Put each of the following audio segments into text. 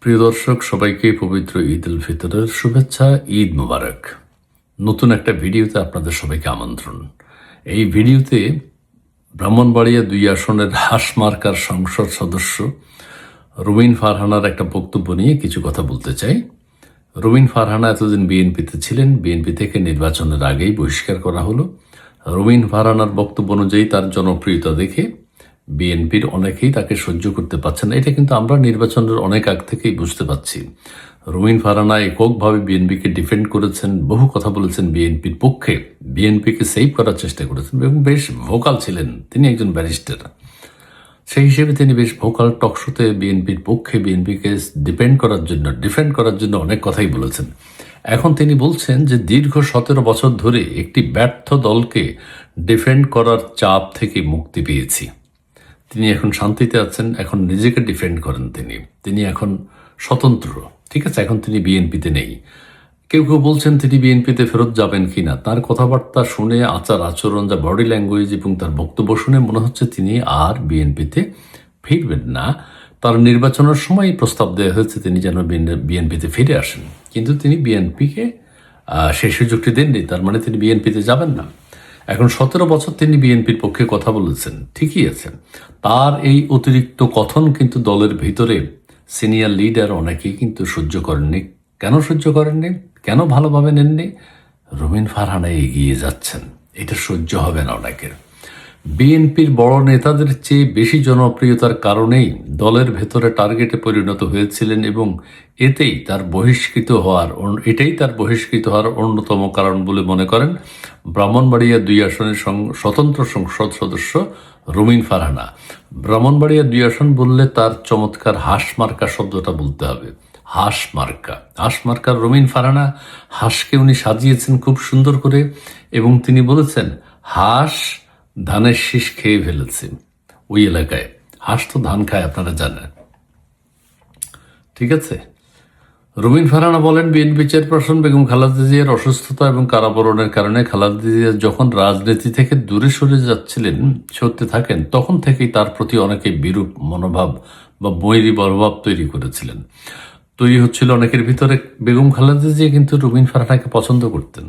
প্রিয় দর্শক, সবাইকে পবিত্র ঈদ উল ফিতরের শুভেচ্ছা। ঈদ মোবারক। নতুন একটা ভিডিওতে আপনাদের সবাইকে আমন্ত্রণ। এই ভিডিওতে ব্রাহ্মণবাড়িয়া ২ আসনের হাঁসমার্কার সংসদ সদস্য রুমিন ফারহানার একটা বক্তব্য নিয়ে কিছু কথা বলতে চাই। রুমিন ফারহানা এতদিন বিএনপিতে ছিলেন, বিএনপি থেকে নির্বাচনের আগেই বহিষ্কার করা হলো। রুমিন ফারহানার বক্তব্য অনুযায়ী তার জনপ্রিয়তা দেখে বিএনপির অনেকেই তাকে সহ্য করতে পারছেন না। এটা কিন্তু আমরা নির্বাচনের অনেক আগ থেকেই বুঝতে পারছি। রুমিন ফারহানা এককভাবে বিএনপিকে ডিফেন্ড করেছেন, বহু কথা বলেছেন বিএনপির পক্ষে, বিএনপিকে সেভ করার চেষ্টা করেছেন এবং বেশ ভোকাল ছিলেন। তিনি একজন ব্যারিস্টার, সেই হিসেবে তিনি বেশ ভোকাল। টকশোতে বিএনপির পক্ষে, বিএনপিকে ডিফেন্ড করার জন্য অনেক কথাই বলেছেন। এখন তিনি বলছেন যে দীর্ঘ ১৭ বছর ধরে একটি ব্যর্থ দলকে ডিফেন্ড করার চাপ থেকে মুক্তি পেয়েছি। তিনি এখন শান্তিতে আছেন, এখন নিজেকে ডিফেন্ড করেন। তিনি এখন স্বতন্ত্র, ঠিক আছে। এখন তিনি বিএনপিতে নেই। কেউ কেউ বলছেন তিনি বিএনপিতে ফেরত যাবেন কিনা। তার কথাবার্তা শুনে, আচার আচরণ, যা বডি ল্যাঙ্গুয়েজ এবং তার বক্তব্য শুনে মনে হচ্ছে তিনি আর বিএনপিতে ফিরবেন না। তার নির্বাচনের সময় প্রস্তাব দেওয়া হয়েছে তিনি যেন বিএনপিতে ফিরে আসেন, কিন্তু তিনি বিএনপিকে সেই সুযোগটি দেননি। তার মানে তিনি বিএনপিতে যাবেন না। এখন ১৭ বছর তিনি বিএনপির পক্ষে কথা বলেছেন, ঠিকই আছে। তার এই অতিরিক্ত কথন কিন্তু দলের ভিতরে সিনিয়র লিডার অনেকেই কিন্তু সহ্য করেননি। কেন সহ্য করেননি, কেন ভালোভাবে নেননি? রুমিন ফারহানা এগিয়ে যাচ্ছেন, এটা সহ্য হবে না অনেকের। বিএনপির বড় নেতাদের চেয়ে বেশি জনপ্রিয়তার কারণেই দলের ভেতরে টার্গেটে পরিণত হয়েছিলেন এবং এটাই তার বহিষ্কৃত হওয়ার অন্যতম কারণ বলে মনে করেন ব্রাহ্মণবাড়িয়া ২ আসনের স্বতন্ত্র সংসদ সদস্য রুমিন ফারহানা। ব্রাহ্মণবাড়িয়া ২ আসন বললে তার চমৎকার হাঁসমার্কা শব্দটা বলতে হবে। হাঁসমার্কার রুমিন ফারহানা। হাঁসকে উনি সাজিয়েছেন খুব সুন্দর করে এবং তিনি বলেছেন হাঁস ধানের শীষ খেয়ে ফেলেছে। ওই এলাকায় হাঁস তো ধান খায়, আপনারা জানেন, ঠিক আছে। রুমিন ফারহানা বলেন, বিএনপি চেয়ারপারসন বেগম খালেদা জিয়ার অসুস্থতা এবং কারাবরণের কারণে খালেদা জিয়া যখন রাজনীতি থেকে দূরে সরতে থাকেন, তখন থেকেই তার প্রতি অনেকে বিরূপ মনোভাব বা বৈরী মনোভাব তৈরি হচ্ছিল অনেকের ভিতরে। বেগম খালেদা জিয়া কিন্তু রুমিন ফারহানাকে পছন্দ করতেন,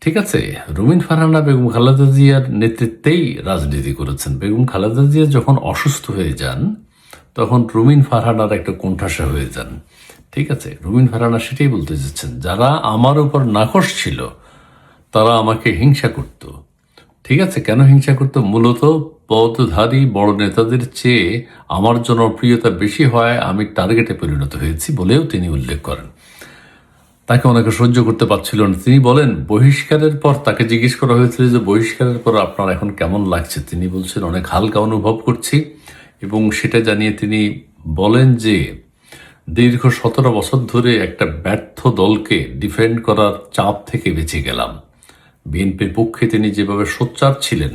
ঠিক আছে। রুমিন ফারহানা বেগম খালেদা জিয়ার নেতৃত্বেই রাজনীতি করেছেন। বেগম খালেদা জিয়া যখন অসুস্থ হয়ে যান, তখন রুমিন ফারহানার একটা কোণঠাসা হয়ে যান, ঠিক আছে। রুমিন ফারহানা সেটাই বলতে চাচ্ছেন, যারা আমার উপর নাখোশ ছিল তারা আমাকে হিংসা করত, ঠিক আছে। কেন হিংসা করত? মূলত পদধারী বড় নেতাদের চেয়ে আমার জনপ্রিয়তা বেশি হয়, আমি টার্গেটে পরিণত হয়েছি বলেও তিনি উল্লেখ করেন। তাকে অনেকে সহ্য করতে পারছিল না। তিনি বলেন, বহিষ্কারের পর তাকে জিজ্ঞেস করা হয়েছিল যে বহিষ্কারের পর আপনার এখন কেমন লাগছে। তিনি বলছেন অনেক হালকা অনুভব করছি এবং সেটা জানিয়ে তিনি বলেন যে দীর্ঘ ১৭ বছর ধরে একটা ব্যর্থ দলকে ডিফেন্ড করার চাপ থেকে বেঁচে গেলাম। বিএনপির পক্ষে তিনি যেভাবে সোচ্চার ছিলেন,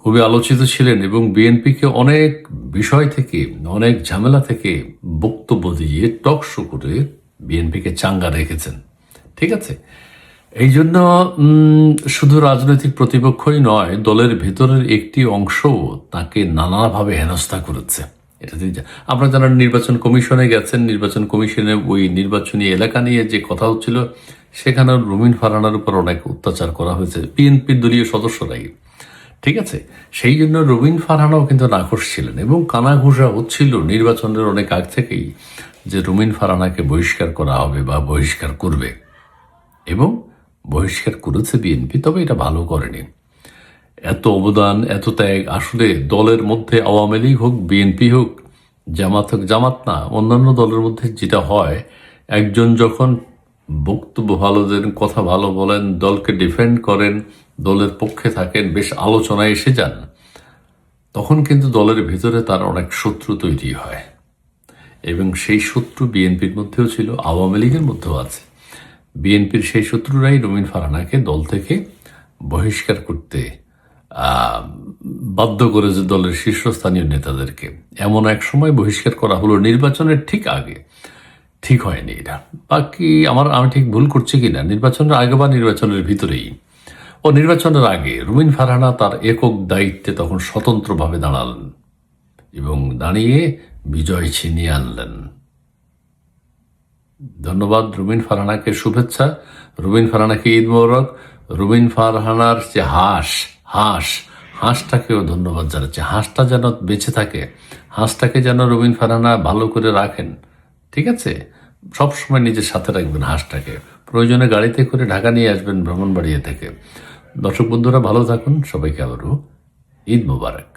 খুবই আলোচিত ছিলেন এবং বিএনপিকে অনেক বিষয় থেকে, অনেক ঝামেলা থেকে বক্তব্য দিয়ে টক শো করে বিএনপিকে চাঙ্গা রেখেছেন, ঠিক আছে। এই জন্য শুধু রাজনৈতিক প্রতিপক্ষই নয়, দলের ভেতরের একটি অংশ তাকে নানাভাবে হেনস্থা করেছে। এটা আপনারা জানেন, নির্বাচন কমিশনে গেছেন, নির্বাচন কমিশনে ওই নির্বাচনী এলাকা নিয়ে যে কথা হচ্ছিল, সেখানে রুমিন ফারহানার উপর অনেক অত্যাচার করা হয়েছে বিএনপির দলীয় সদস্যরাই, ঠিক আছে। সেই জন্য রুমিন ফারহানাও কিন্তু নাখোশ ছিলেন এবং কানাঘুষা হচ্ছিল নির্বাচনের অনেক আগ থেকেই যে রুমিন ফারহানাকে বহিষ্কার করা হবে বা বহিষ্কার করবে, এবং বহিষ্কার করেছে বিএনপি, তবে এটা ভালো করেনি। এত অবদান, এত ত্যাগ আসলে দলের মধ্যে আওয়ামী লীগ হোক, বিএনপি হোক, জামাত না, অন্যান্য দলের মধ্যে যেটা হয়, একজন যখন বক্তব্য ভালো দেন, কথা ভালো বলেন, দলকে ডিফেন্ড করেন, দলের পক্ষে থাকেন, বেশ আলোচনায় এসে যান, তখন কিন্তু দলের ভিতরে তার অনেক শত্রু তৈরি হয় এবং সেই শত্রু বিএনপির মধ্যেও ছিল, আওয়ামী লীগের মধ্যেও আছে। বিএনপির সেই শত্রুরাই রুমিন ফারহানাকে দল থেকে বহিষ্কার করতে বাধ্য করেছে, দলের শীর্ষস্থানীয় নেতাদেরকে। এমন এক সময় বহিষ্কার করা হলো নির্বাচনের ঠিক আগে। ঠিক হয়নি এটা, বাকি আমি ঠিক ভুল করছি কিনা, নির্বাচনের আগে বা নির্বাচনের ভিতরেই, নির্বাচনের আগে রুমিন ফারহানা তার একক দায়িত্বে তখন স্বতন্ত্রভাবে দাঁড়ালেন এবং দাঁড়িয়ে বিজয় ছিনিয়ে আনলেন। ধন্যবাদ রুমিন ফারহানাকে, শুভেচ্ছা রুমিন ফারহানাকে, ঈদ মোবারক। রুমিন ফারহানার যে হাঁসটাকেও ধন্যবাদ জানাচ্ছি। হাঁসটা যেন বেঁচে থাকে, হাঁসটাকে যেন রুমিন ফারহানা ভালো করে রাখেন, ঠিক আছে? সবসময় নিজের সাথে রাখবেন হাঁসটাকে, প্রয়োজনে গাড়িতে করে ঢাকা নিয়ে আসবেন ব্রাহ্মণবাড়িয়া থেকে। দর্শক বন্ধুরা ভালো থাকুন, সবাইকে আবারও ঈদ মোবারক।